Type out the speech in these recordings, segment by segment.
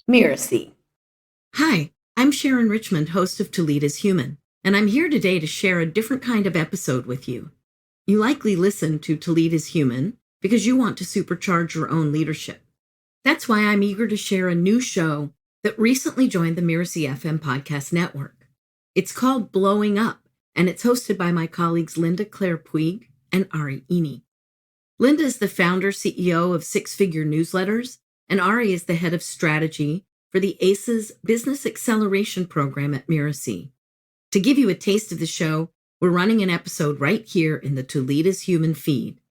Mirasee. Hi, I'm Sharon Richmond, host of To Lead is Human, and I'm here today to share a different kind of episode with you. You likely listen to Lead is Human because you want to supercharge your own leadership. That's why I'm eager to share a new show that recently joined the Mirasee FM podcast network. It's called Blowing Up, and it's hosted by my colleagues Linda Claire Puig and Danny Iny. Linda is the founder, CEO of Six Figure Newsletters, and Ari is the head of strategy for the ACE's Business Acceleration Program at Mirasee. To give you a taste of the show, we're running an episode right here in the To Lead is Human feed.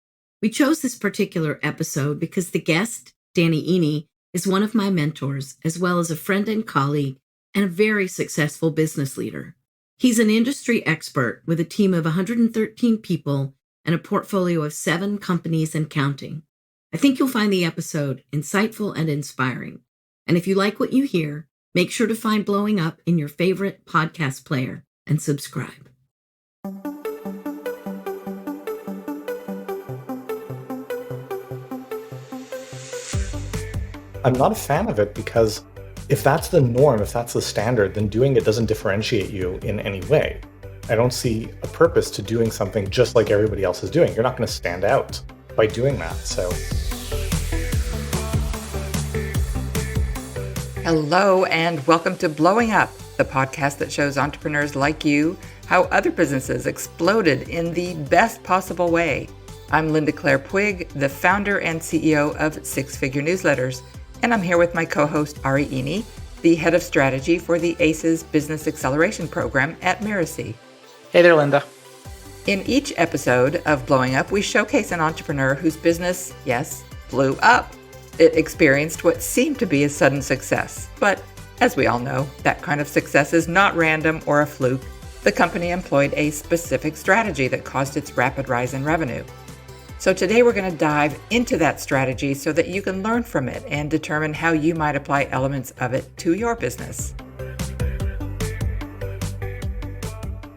We chose this particular episode because the guest, Danny Iny, is one of my mentors, as well as a friend and colleague, and a very successful business leader. He's an industry expert with a team of 113 people and a portfolio of 7 companies and counting. I think you'll find the episode insightful and inspiring. And if you like what you hear, make sure to find Blowing Up in your favorite podcast player and subscribe. I'm not a fan of it because if that's the norm, if that's the standard, then doing it doesn't differentiate you in any way. I don't see a purpose to doing something just like everybody else is doing. You're not going to stand out by doing that. So. Hello and welcome to Blowing Up, the podcast that shows entrepreneurs like you how other businesses exploded in the best possible way. I'm Linda Claire Puig, the founder and CEO of Six Figure Newsletters, and I'm here with my co-host Danny Iny, the head of strategy for the ACE's Business Acceleration Program at Mirasee. Hey there, Linda. In each episode of Blowing Up, we showcase an entrepreneur whose business, yes, blew up. It experienced what seemed to be a sudden success. But as we all know, that kind of success is not random or a fluke. The company employed a specific strategy that caused its rapid rise in revenue. So today we're going to dive into that strategy so that you can learn from it and determine how you might apply elements of it to your business.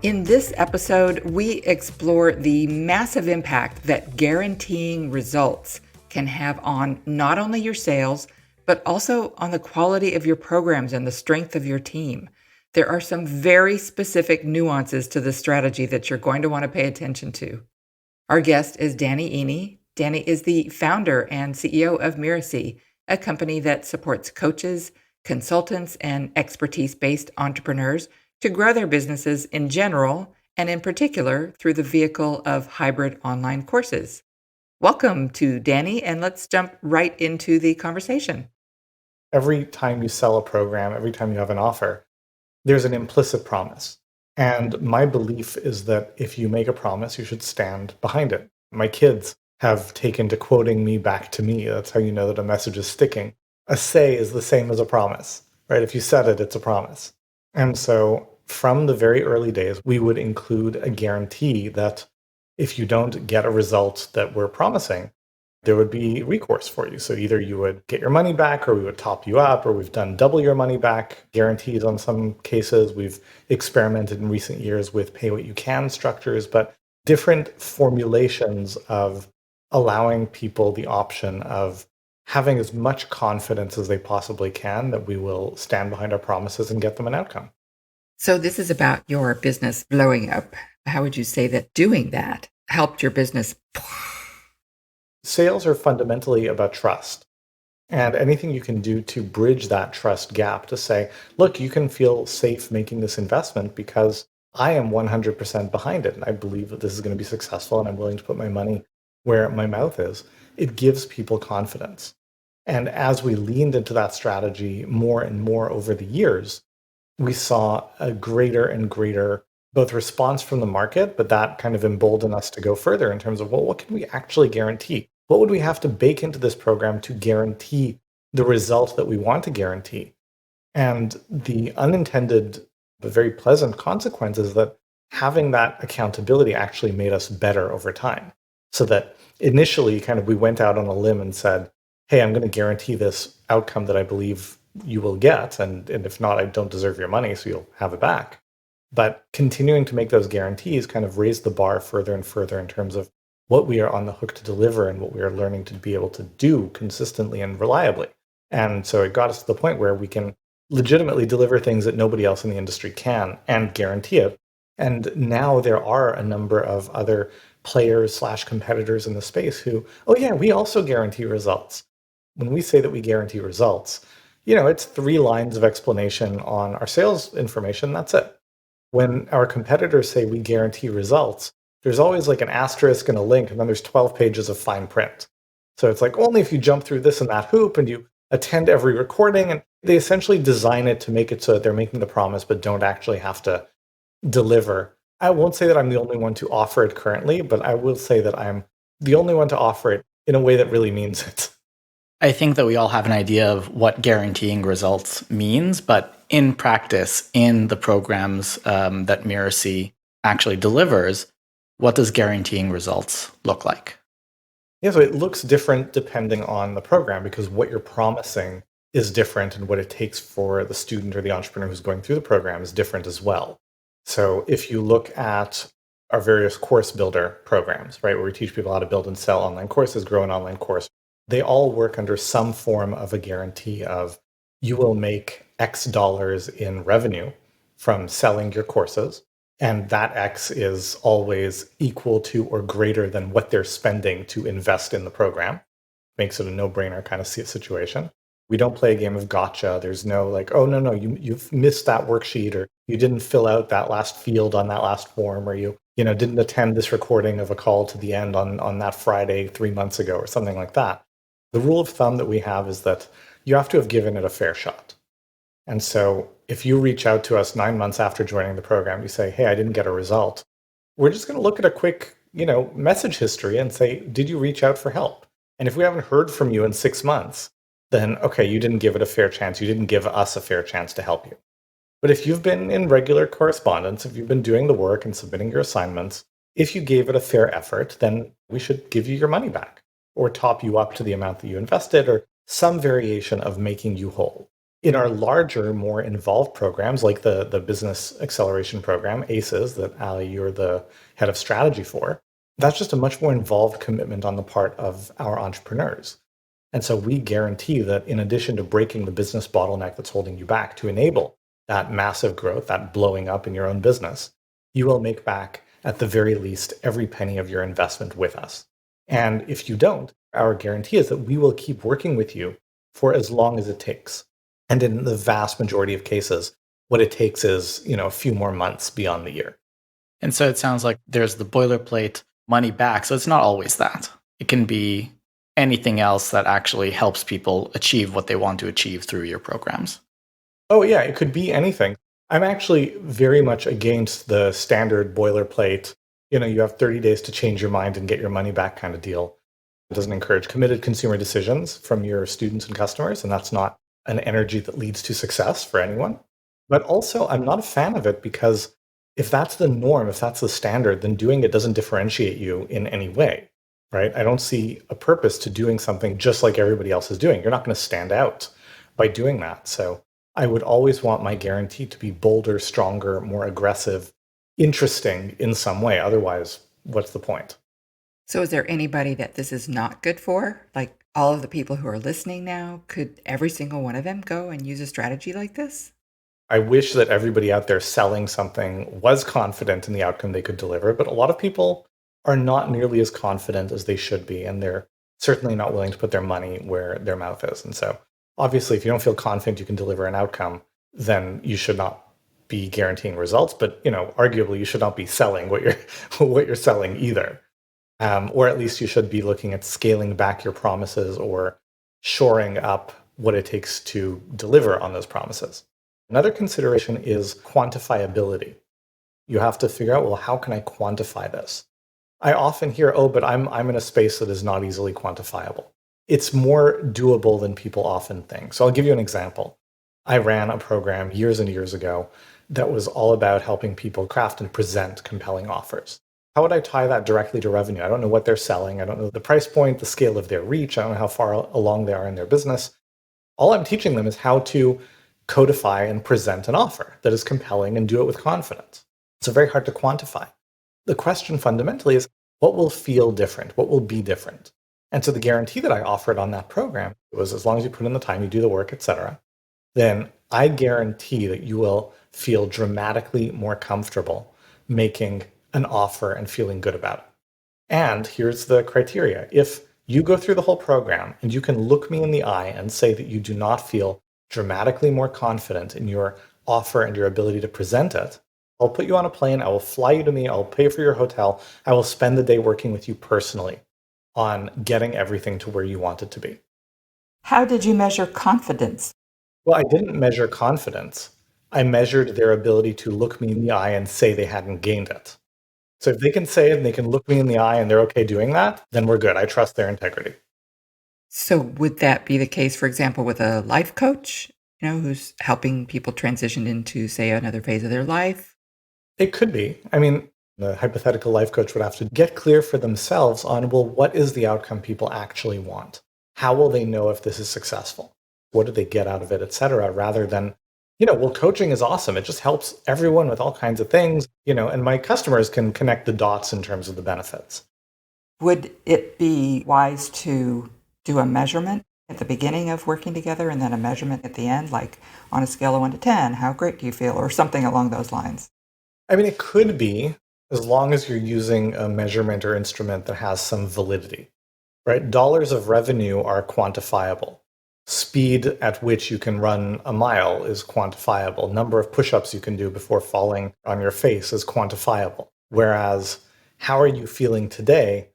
In this episode, we explore the massive impact that guaranteeing results can have on not only your sales, but also on the quality of your programs and the strength of your team. There are some very specific nuances to the strategy that you're going to want to pay attention to. Our guest is Danny Iny. Danny is the founder and CEO of Mirasee, a company that supports coaches, consultants, and expertise-based entrepreneurs to grow their businesses in general, and in particular through the vehicle of hybrid online courses. Welcome to Danny, and let's jump right into the conversation. Every time you sell a program, every time you have an offer, there's an implicit promise. And my belief is that if you make a promise, you should stand behind it. My kids have taken to quoting me back to me. That's how you know that a message is sticking. A say is the same as a promise, right? If you said it, it's a promise. And so from the very early days, we would include a guarantee that if you don't get a result that we're promising, there would be recourse for you. So either you would get your money back, or we would top you up, or we've done double your money back guarantees on some cases. We've experimented in recent years with pay what you can structures, but different formulations of allowing people the option of having as much confidence as they possibly can that we will stand behind our promises and get them an outcome. So this is about your business blowing up. How would you say that doing that helped your business? Sales are fundamentally about trust. And anything you can do to bridge that trust gap to say, look, you can feel safe making this investment because I am 100% behind it. And I believe that this is going to be successful and I'm willing to put my money where my mouth is. It gives people confidence. And as we leaned into that strategy more and more over the years, we saw a greater and greater both response from the market, but that kind of emboldened us to go further in terms of, well, what can we actually guarantee? What would we have to bake into this program to guarantee the result that we want to guarantee? And the unintended but very pleasant consequence is that having that accountability actually made us better over time. So that initially we went out on a limb and said, hey, I'm going to guarantee this outcome that I believe you will get. And if not, I don't deserve your money, so you'll have it back. But continuing to make those guarantees kind of raised the bar further and further in terms of what we are on the hook to deliver and what we are learning to be able to do consistently and reliably. And so it got us to the point where we can legitimately deliver things that nobody else in the industry can and guarantee it. And now there are a number of other players/competitors in the space who, oh yeah, we also guarantee results. When we say that we guarantee results, it's 3 lines of explanation on our sales information. That's it. When our competitors say we guarantee results, there's always like an asterisk and a link, and then there's 12 pages of fine print. So it's like only if you jump through this and that hoop and you attend every recording, and they essentially design it to make it so that they're making the promise but don't actually have to deliver. I won't say that I'm the only one to offer it currently, but I will say that I'm the only one to offer it in a way that really means it. I think that we all have an idea of what guaranteeing results means, but in practice, in the programs that Mirasee actually delivers, what does guaranteeing results look like? Yeah, so it looks different depending on the program because what you're promising is different and what it takes for the student or the entrepreneur who's going through the program is different as well. So if you look at our various course builder programs, right, where we teach people how to build and sell online courses, grow an online course, they all work under some form of a guarantee of you will make X dollars in revenue from selling your courses. And that X is always equal to or greater than what they're spending to invest in the program. Makes it a no-brainer kind of situation. We don't play a game of gotcha. There's no like, oh, no, you've missed that worksheet, or you didn't fill out that last field on that last form, or you didn't attend this recording of a call to the end on that Friday 3 months ago, or something like that. The rule of thumb that we have is that you have to have given it a fair shot. And so if you reach out to us 9 months after joining the program, you say, hey, I didn't get a result. We're just going to look at a quick, message history and say, did you reach out for help? And if we haven't heard from you in 6 months, then, okay, you didn't give it a fair chance. You didn't give us a fair chance to help you. But if you've been in regular correspondence, if you've been doing the work and submitting your assignments, if you gave it a fair effort, then we should give you your money back or top you up to the amount that you invested or some variation of making you whole. In our larger, more involved programs like the Business Acceleration Program, ACES, that Ali, you're the head of strategy for, that's just a much more involved commitment on the part of our entrepreneurs. And so we guarantee that in addition to breaking the business bottleneck that's holding you back to enable that massive growth, that blowing up in your own business, you will make back at the very least every penny of your investment with us. And if you don't, our guarantee is that we will keep working with you for as long as it takes. And in the vast majority of cases, what it takes is, a few more months beyond the year. And so it sounds like there's the boilerplate money back. So it's not always that. It can be anything else that actually helps people achieve what they want to achieve through your programs. Oh yeah, it could be anything. I'm actually very much against the standard boilerplate, you have 30 days to change your mind and get your money back kind of deal. It doesn't encourage committed consumer decisions from your students and customers, and that's not an energy that leads to success for anyone. But also, I'm not a fan of it because if that's the norm, if that's the standard, then doing it doesn't differentiate you in any way, right? I don't see a purpose to doing something just like everybody else is doing. You're not going to stand out by doing that. So I would always want my guarantee to be bolder, stronger, more aggressive, interesting in some way. Otherwise, what's the point? So is there anybody that this is not good for? Like all of the people who are listening now, could every single one of them go and use a strategy like this? I wish that everybody out there selling something was confident in the outcome they could deliver, but a lot of people are not nearly as confident as they should be, and they're certainly not willing to put their money where their mouth is. And so obviously, if you don't feel confident you can deliver an outcome, then you should not be guaranteeing results. But arguably, you should not be selling what you're selling either. Or at least you should be looking at scaling back your promises or shoring up what it takes to deliver on those promises. Another consideration is quantifiability. You have to figure out, well, how can I quantify this? I often hear, oh, but I'm in a space that is not easily quantifiable. It's more doable than people often think. So I'll give you an example. I ran a program years and years ago that was all about helping people craft and present compelling offers. How would I tie that directly to revenue? I don't know what they're selling. I don't know the price point, the scale of their reach. I don't know how far along they are in their business. All I'm teaching them is how to codify and present an offer that is compelling and do it with confidence. It's very hard to quantify. The question fundamentally is, what will feel different? What will be different? And so the guarantee that I offered on that program was as long as you put in the time, you do the work, etc., then I guarantee that you will feel dramatically more comfortable making an offer and feeling good about it. And here's the criteria. If you go through the whole program and you can look me in the eye and say that you do not feel dramatically more confident in your offer and your ability to present it, I'll put you on a plane, I will fly you to me, I'll pay for your hotel, I will spend the day working with you personally on getting everything to where you want it to be. How did you measure confidence? Well, I didn't measure confidence. I measured their ability to look me in the eye and say they hadn't gained it. So if they can say it and they can look me in the eye and they're okay doing that, then we're good. I trust their integrity. So would that be the case, for example, with a life coach, who's helping people transition into, say, another phase of their life? It could be. I mean, the hypothetical life coach would have to get clear for themselves on, well, what is the outcome people actually want? How will they know if this is successful? What do they get out of it, et cetera, rather than, well, coaching is awesome. It just helps everyone with all kinds of things, and my customers can connect the dots in terms of the benefits. Would it be wise to do a measurement at the beginning of working together and then a measurement at the end, like on a scale of 1 to 10, how great do you feel, or something along those lines? I mean, it could be, as long as you're using a measurement or instrument that has some validity, right? Dollars of revenue are quantifiable. Speed at which you can run a mile is quantifiable. Number of push-ups you can do before falling on your face is quantifiable. Whereas, how are you feeling today?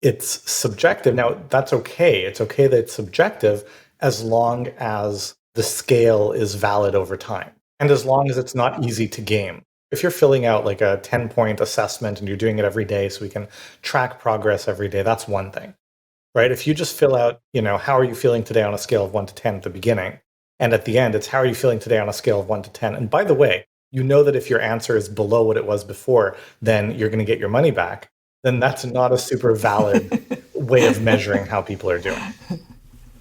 It's subjective. Now, that's okay. It's okay that it's subjective as long as the scale is valid over time. And as long as it's not easy to game. If you're filling out like a 10-point assessment and you're doing it every day so we can track progress every day, that's one thing. Right? If you just fill out, how are you feeling today on a scale of 1 to 10 at the beginning, and at the end, it's how are you feeling today on a scale of 1 to 10. And by the way, that if your answer is below what it was before, then you're going to get your money back. Then that's not a super valid way of measuring how people are doing.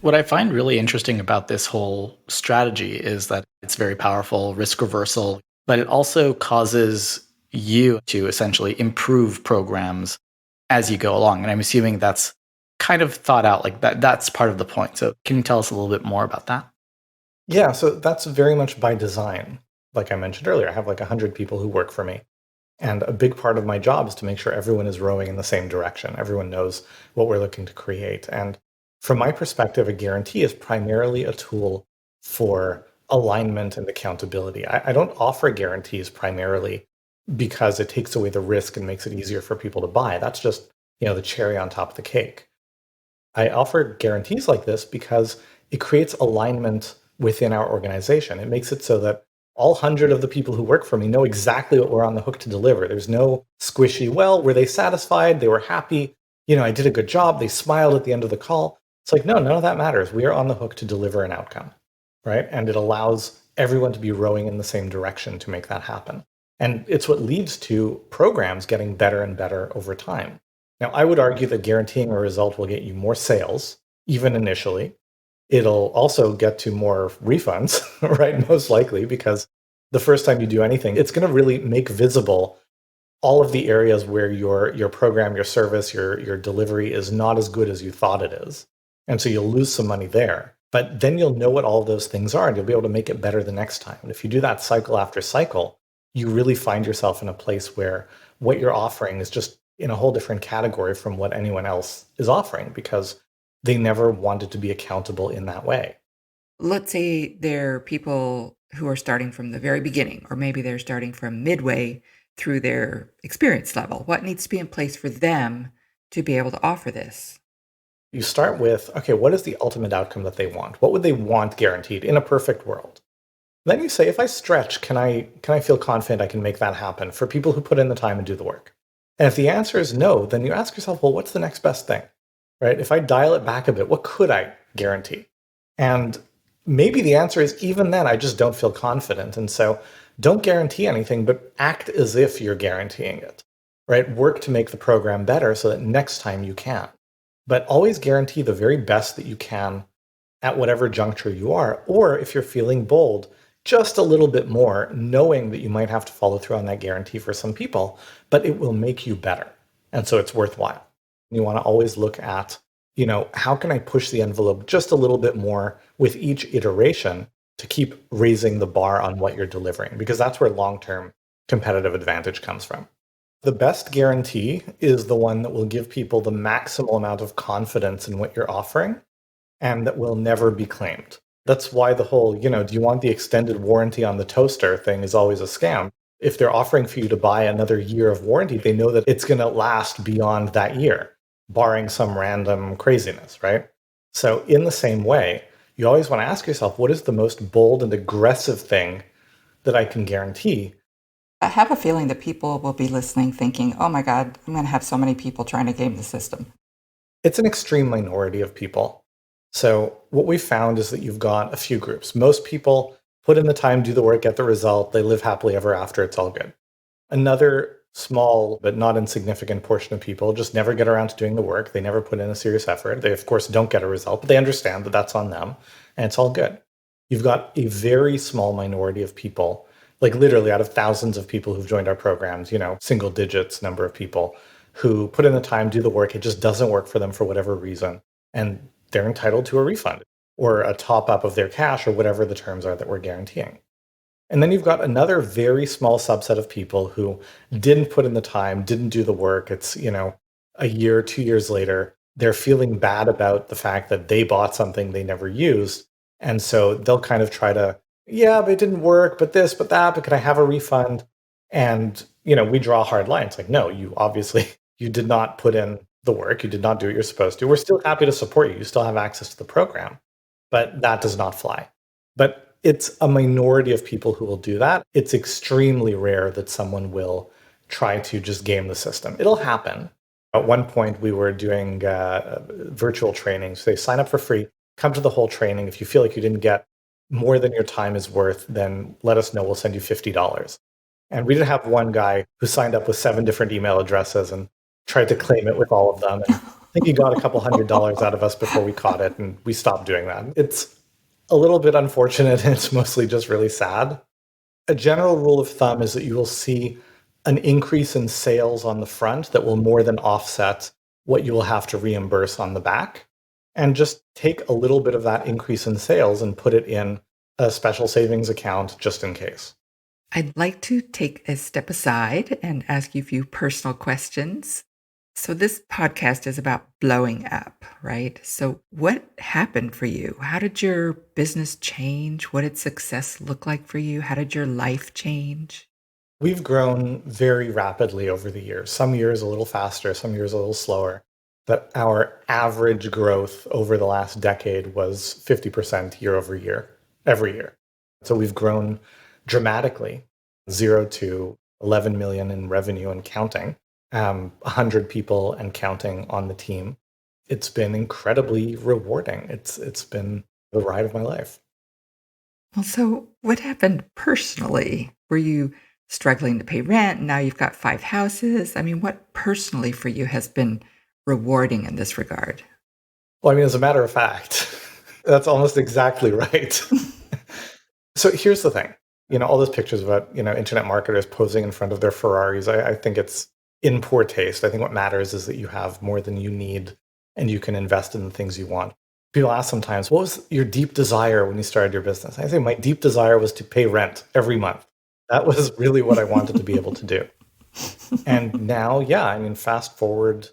What I find really interesting about this whole strategy is that it's very powerful, risk reversal, but it also causes you to essentially improve programs as you go along. And I'm assuming that's kind of thought out, like that's part of the point. So can you tell us a little bit more about that? Yeah, so that's very much by design. Like I mentioned earlier, I have like 100 people who work for me. And a big part of my job is to make sure everyone is rowing in the same direction. Everyone knows what we're looking to create. And from my perspective, a guarantee is primarily a tool for alignment and accountability. I don't offer guarantees primarily because it takes away the risk and makes it easier for people to buy. That's just, the cherry on top of the cake. I offer guarantees like this because it creates alignment within our organization. It makes it so that all 100 of the people who work for me know exactly what we're on the hook to deliver. There's no squishy, well, were they satisfied? They were happy. I did a good job. They smiled at the end of the call. It's like, no, none of that matters. We are on the hook to deliver an outcome, right? And it allows everyone to be rowing in the same direction to make that happen. And it's what leads to programs getting better and better over time. Now, I would argue that guaranteeing a result will get you more sales, even initially. It'll also get to more refunds, right? Most likely, because the first time you do anything, it's going to really make visible all of the areas where your program, your service, your delivery is not as good as you thought it is. And so you'll lose some money there. But then you'll know what all those things are, and you'll be able to make it better the next time. And if you do that cycle after cycle, you really find yourself in a place where what you're offering is just in a whole different category from what anyone else is offering, because they never wanted to be accountable in that way. Let's say they're people who are starting from the very beginning, or maybe they're starting from midway through their experience level. What needs to be in place for them to be able to offer this? You start with, okay, what is the ultimate outcome that they want? What would they want guaranteed in a perfect world? Then you say, if I stretch, can I feel confident I can make that happen for people who put in the time and do the work? And if the answer is no, then you ask yourself, well, what's the next best thing? Right? If I dial it back a bit, what could I guarantee? And maybe the answer is even then, I just don't feel confident. And so don't guarantee anything, but act as if you're guaranteeing it, right? Work to make the program better so that next time you can. But always guarantee the very best that you can at whatever juncture you are. Or if you're feeling bold, just a little bit more, knowing that you might have to follow through on that guarantee for some people, but it will make you better. And so it's worthwhile. You want to always look at, how can I push the envelope just a little bit more with each iteration to keep raising the bar on what you're delivering? Because that's where long-term competitive advantage comes from. The best guarantee is the one that will give people the maximal amount of confidence in what you're offering and that will never be claimed. That's why the whole, do you want the extended warranty on the toaster thing is always a scam. If they're offering for you to buy another year of warranty, they know that it's going to last beyond that year, barring some random craziness, right? So in the same way, you always want to ask yourself, what is the most bold and aggressive thing that I can guarantee? I have a feeling that people will be listening thinking, oh my God, I'm going to have so many people trying to game the system. It's an extreme minority of people. So what we found is that you've got a few groups. Most people put in the time, do the work, get the result, they live happily ever after, it's all good. Another small but not insignificant portion of people just never get around to doing the work. They never put in a serious effort. They, of course, don't get a result, but they understand that that's on them, and it's all good. You've got a very small minority of people, like literally out of thousands of people who've joined our programs, single digits number of people who put in the time, do the work, it just doesn't work for them for whatever reason, and they're entitled to a refund or a top up of their cash or whatever the terms are that we're guaranteeing. And then you've got another very small subset of people who didn't put in the time, didn't do the work. It's, a year, 2 years later, they're feeling bad about the fact that they bought something they never used. And so they'll kind of try to, yeah, but it didn't work, but this, but that, but can I have a refund? And, we draw a hard line. It's like, no, you did not put in the work. You did not do what you're supposed to. We're still happy to support you. You still have access to the program, but that does not fly. But it's a minority of people who will do that. It's extremely rare that someone will try to just game the system. It'll happen. At one point, we were doing virtual trainings. So they sign up for free, come to the whole training. If you feel like you didn't get more than your time is worth, then let us know. We'll send you $50. And we did have one guy who signed up with 7 different email addresses and tried to claim it with all of them. And I think he got a couple $100 out of us before we caught it, and we stopped doing that. It's a little bit unfortunate, and it's mostly just really sad. A general rule of thumb is that you will see an increase in sales on the front that will more than offset what you will have to reimburse on the back. And just take a little bit of that increase in sales and put it in a special savings account just in case. I'd like to take a step aside and ask you a few personal questions. So this podcast is about blowing up, right? So what happened for you? How did your business change? What did success look like for you? How did your life change? We've grown very rapidly over the years. Some years a little faster, some years a little slower. But our average growth over the last decade was 50% year over year, every year. So we've grown dramatically, 0 to 11 million in revenue and counting. 100 people and counting on the team. It's been incredibly rewarding. It's been the ride of my life. Well, so what happened personally? Were you struggling to pay rent? Now you've got 5 houses. I mean, what personally for you has been rewarding in this regard? Well, as a matter of fact, that's almost exactly right. So here's the thing. All those pictures about, internet marketers posing in front of their Ferraris, I think it's in poor taste. I think what matters is that you have more than you need and you can invest in the things you want. People ask sometimes, what was your deep desire when you started your business? I say my deep desire was to pay rent every month. That was really what I wanted to be able to do. And now, fast forward,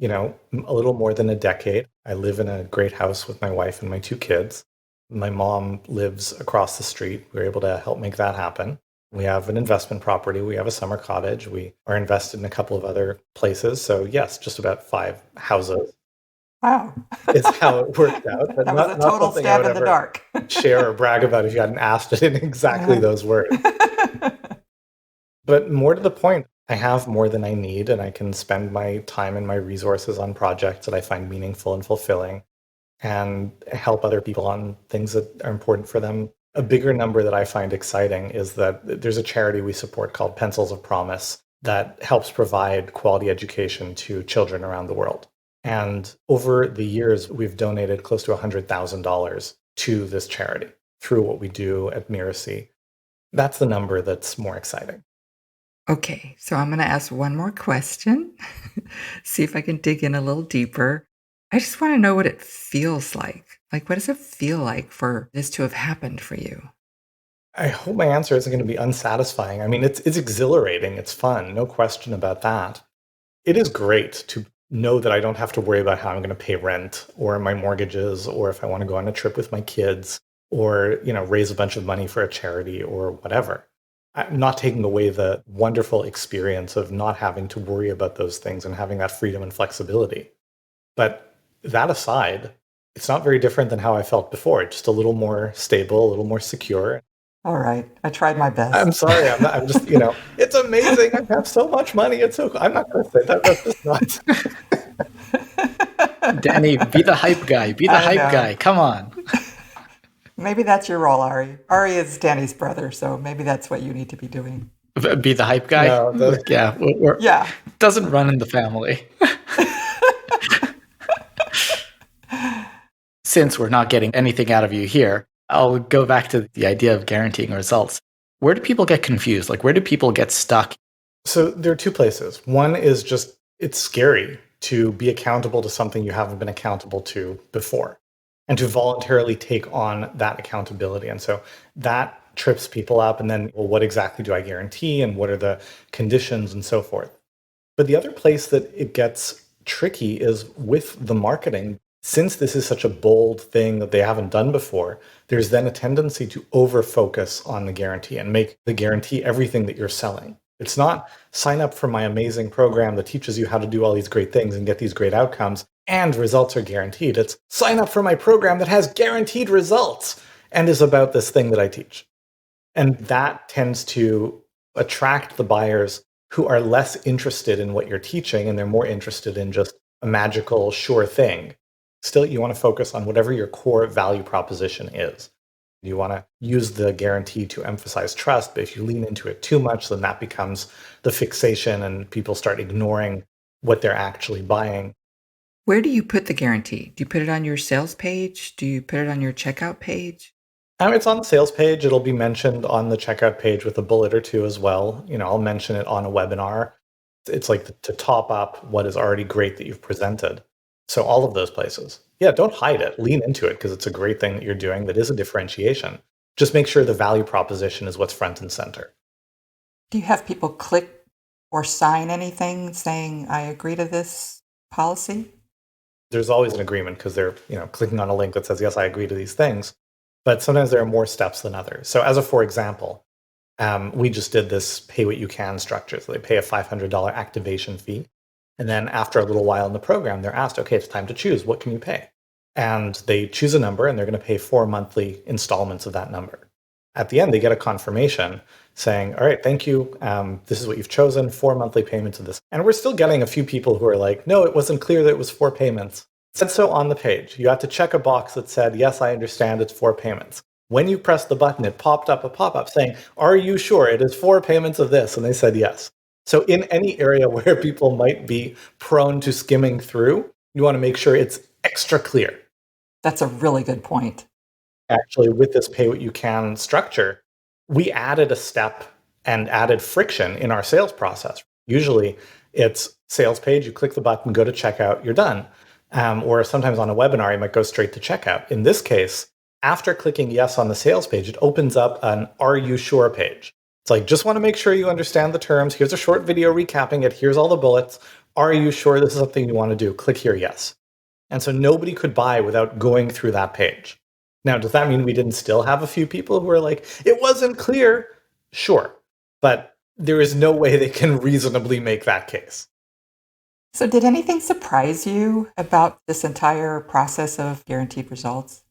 a little more than a decade. I live in a great house with my wife and my 2 kids. My mom lives across the street. We were able to help make that happen. We have an investment property. We have a summer cottage. We are invested in a couple of other places. So yes, just about 5 houses. Wow. Is how it worked out. But That was a total stab in the dark. Share or brag about if you hadn't asked it in exactly those words. But more to the point, I have more than I need, and I can spend my time and my resources on projects that I find meaningful and fulfilling and help other people on things that are important for them. A bigger number that I find exciting is that there's a charity we support called Pencils of Promise that helps provide quality education to children around the world. And over the years, we've donated close to $100,000 to this charity through what we do at Mirasee. That's the number that's more exciting. Okay, so I'm going to ask one more question, see if I can dig in a little deeper. I just want to know what it feels like. Like, what does it feel like for this to have happened for you? I hope my answer isn't going to be unsatisfying. I mean, it's exhilarating. It's fun. No question about that. It is great to know that I don't have to worry about how I'm going to pay rent or my mortgages or if I want to go on a trip with my kids or, raise a bunch of money for a charity or whatever. I'm not taking away the wonderful experience of not having to worry about those things and having that freedom and flexibility. But that aside, it's not very different than how I felt before. Just a little more stable, a little more secure. All right. I tried my best. I'm sorry. I'm just, it's amazing. I have so much money. It's so cool. I'm not going to say that. That's just not. Danny, be the hype guy. Be the hype guy. Come on. Maybe that's your role, Ari. Ari is Danny's brother, so maybe that's what you need to be doing. Be the hype guy? No, yeah. Doesn't run in the family. Since we're not getting anything out of you here, I'll go back to the idea of guaranteeing results. Where do people get confused? Like, where do people get stuck? So there are two places. One is just, it's scary to be accountable to something you haven't been accountable to before and to voluntarily take on that accountability. And so that trips people up. And then, well, what exactly do I guarantee? And what are the conditions and so forth? But the other place that it gets tricky is with the marketing. Since this is such a bold thing that they haven't done before, there's then a tendency to over-focus on the guarantee and make the guarantee everything that you're selling. It's not sign up for my amazing program that teaches you how to do all these great things and get these great outcomes and results are guaranteed. It's sign up for my program that has guaranteed results and is about this thing that I teach. And that tends to attract the buyers who are less interested in what you're teaching and they're more interested in just a magical, sure thing. Still, you want to focus on whatever your core value proposition is. You want to use the guarantee to emphasize trust, but if you lean into it too much, then that becomes the fixation and people start ignoring what they're actually buying. Where do you put the guarantee? Do you put it on your sales page? Do you put it on your checkout page? It's on the sales page. It'll be mentioned on the checkout page with a bullet or two as well. I'll mention it on a webinar. It's like to top up what is already great that you've presented. So all of those places. Yeah, don't hide it. Lean into it because it's a great thing that you're doing that is a differentiation. Just make sure the value proposition is what's front and center. Do you have people click or sign anything saying, I agree to this policy? There's always an agreement because they're clicking on a link that says, yes, I agree to these things. But sometimes there are more steps than others. So for example, we just did this pay what you can structure. So they pay a $500 activation fee. And then after a little while in the program, they're asked, okay, it's time to choose. What can you pay? And they choose a number and they're going to pay 4 monthly installments of that number. At the end, they get a confirmation saying, all right, thank you. This is what you've chosen, 4 monthly payments of this. And we're still getting a few people who are like, no, it wasn't clear that it was 4 payments. It said so on the page. You had to check a box that said, yes, I understand it's 4 payments. When you pressed the button, it popped up a pop-up saying, are you sure it is 4 payments of this? And they said yes. So in any area where people might be prone to skimming through, you want to make sure it's extra clear. That's a really good point. Actually, with this pay what you can structure, we added a step and added friction in our sales process. Usually it's sales page, you click the button, go to checkout, you're done. Or sometimes on a webinar, you might go straight to checkout. In this case, after clicking yes on the sales page, it opens up an are you sure page. It's like, just want to make sure you understand the terms. Here's a short video recapping it. Here's all the bullets. Are you sure this is something you want to do? Click here, yes. And so nobody could buy without going through that page. Now, does that mean we didn't still have a few people who are like, it wasn't clear? Sure. But there is no way they can reasonably make that case. So did anything surprise you about this entire process of guaranteed results?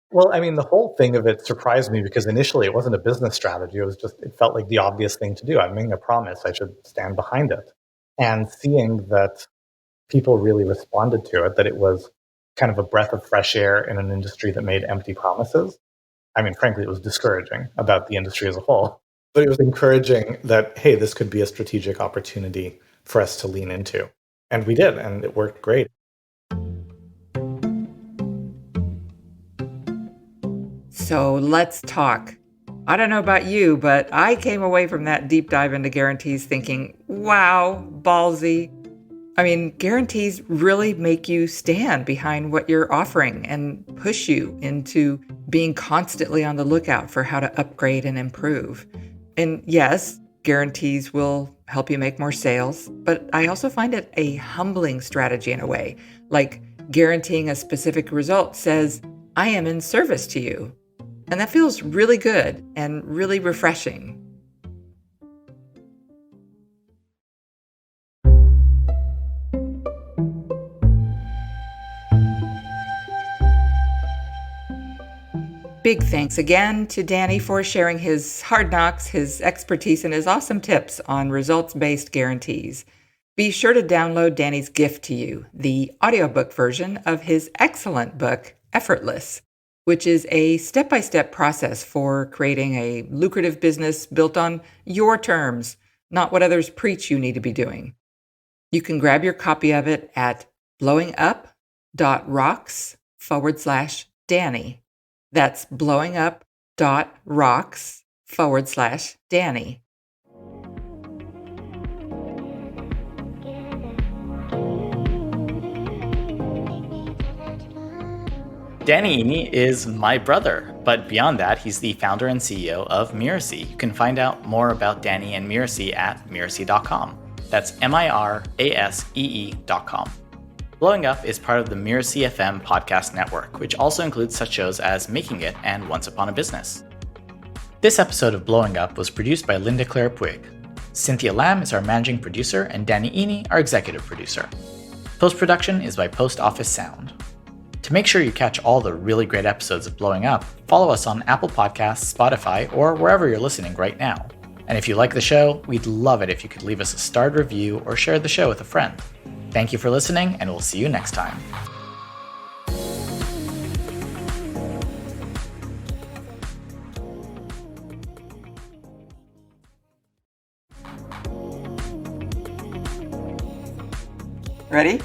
Well, the whole thing of it surprised me because initially it wasn't a business strategy. It felt like the obvious thing to do. I'm making a promise. I should stand behind it. And seeing that people really responded to it, that it was kind of a breath of fresh air in an industry that made empty promises. Frankly, it was discouraging about the industry as a whole, but it was encouraging that, hey, this could be a strategic opportunity for us to lean into. And we did, and it worked great. So let's talk. I don't know about you, but I came away from that deep dive into guarantees thinking, wow, ballsy. I mean, guarantees really make you stand behind what you're offering and push you into being constantly on the lookout for how to upgrade and improve. And yes, guarantees will help you make more sales, but I also find it a humbling strategy in a way. Like guaranteeing a specific result says, I am in service to you. And that feels really good and really refreshing. Big thanks again to Danny for sharing his hard knocks, his expertise, and his awesome tips on results-based guarantees. Be sure to download Danny's gift to you, the audiobook version of his excellent book, Effortless, which is a step-by-step process for creating a lucrative business built on your terms, not what others preach you need to be doing. You can grab your copy of it at blowingup.rocks/Danny. That's blowingup.rocks/Danny. Danny Iny is my brother, but beyond that, he's the founder and CEO of Mirasee. You can find out more about Danny and Mirasee at mirasee.com. That's mirasee.com. Blowing Up is part of the Mirasee FM podcast network, which also includes such shows as Making It and Once Upon a Business. This episode of Blowing Up was produced by Linda Claire Puig. Cynthia Lamb is our managing producer, and Danny Iny, our executive producer. Post-production is by Post Office Sound. To make sure you catch all the really great episodes of Blowing Up, follow us on Apple Podcasts, Spotify, or wherever you're listening right now. And if you like the show, we'd love it if you could leave us a starred review or share the show with a friend. Thank you for listening, and we'll see you next time. Ready?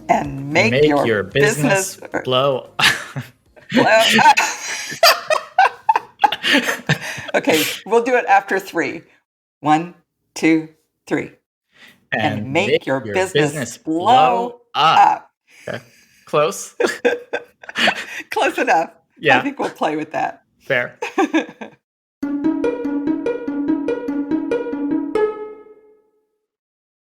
And make your business blow. blow. Okay, we'll do it after 3. 1, 2, 3. And make your business blow up. Okay. Close. Close enough. Yeah. I think we'll play with that. Fair.